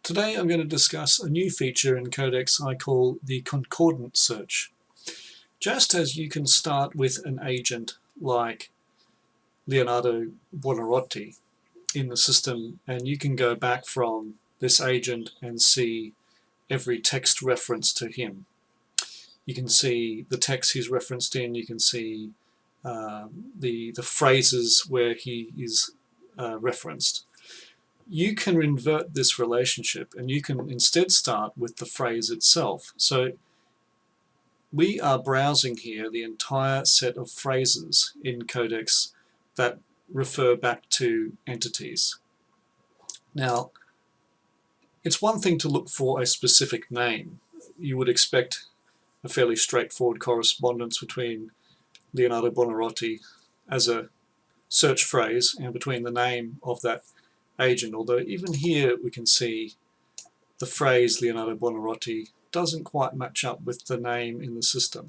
Today I'm going to discuss a new feature in Codex I call the Concordance search. Just as you can start with an agent like Leonardo Buonarroti in the system, and you can go back from this agent and see every text reference to him. You can see the text he's referenced in, you can see the phrases where he is referenced. You can invert this relationship and you can instead start with the phrase itself. So we are browsing here the entire set of phrases in Codex that refer back to entities. Now, it's one thing to look for a specific name. You would expect a fairly straightforward correspondence between Leonardo Buonarroti as a search phrase and between the name of that agent, although even here we can see the phrase Leonardo Buonarroti doesn't quite match up with the name in the system.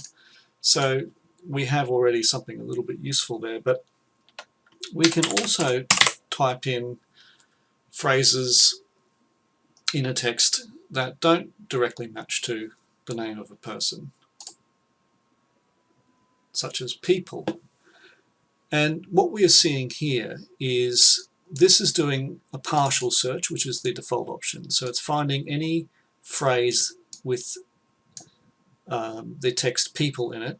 So we have already something a little bit useful there, but we can also type in phrases in a text that don't directly match to the name of a person, such as people. And what we are seeing here is this is doing a partial search, which is the default option. So it's finding any phrase with the text people in it,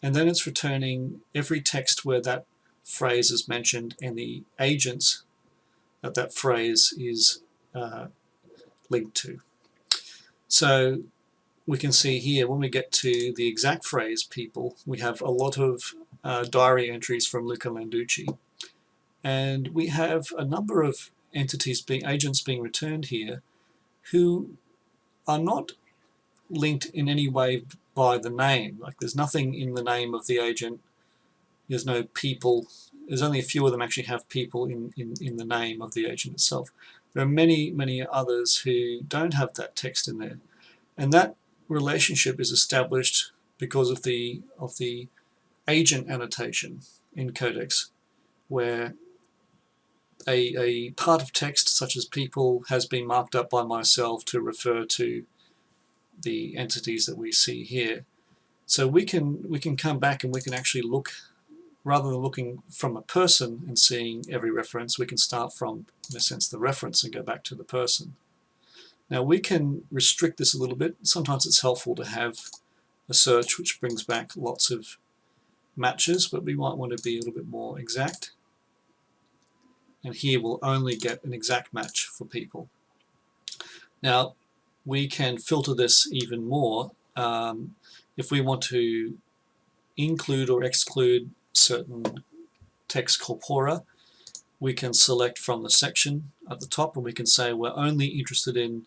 and then it's returning every text where that phrase is mentioned and the agents that that phrase is linked to. So we can see here when we get to the exact phrase people, we have a lot of diary entries from Luca Landucci. And we have a number of agents being returned here who are not linked in any way by the name. Like there's nothing in the name of the agent, there's no people, there's only a few of them actually have people in the name of the agent itself. There are many, many others who don't have that text in there. And that relationship is established because of the agent annotation in Codex, where a part of text such as people has been marked up by myself to refer to the entities that we see here. So we can come back and we can actually look, rather than looking from a person and seeing every reference, we can start from, in a sense, the reference and go back to the person. Now we can restrict this a little bit. Sometimes it's helpful to have a search which brings back lots of matches, but we might want to be a little bit more exact. And here we'll only get an exact match for people. Now we can filter this even more. If we want to include or exclude certain text corpora, we can select from the section at the top and we can say we're only interested in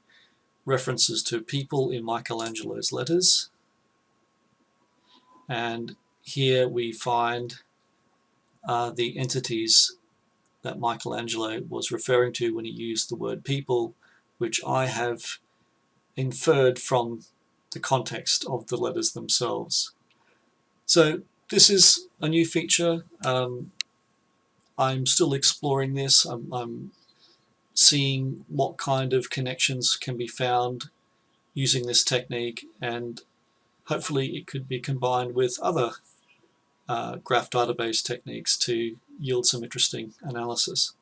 references to people in Michelangelo's letters. And here we find the entities that Michelangelo was referring to when he used the word people, which I have inferred from the context of the letters themselves. So this is a new feature. I'm still exploring this. I'm seeing what kind of connections can be found using this technique, and hopefully it could be combined with other graph database techniques to yield some interesting analysis.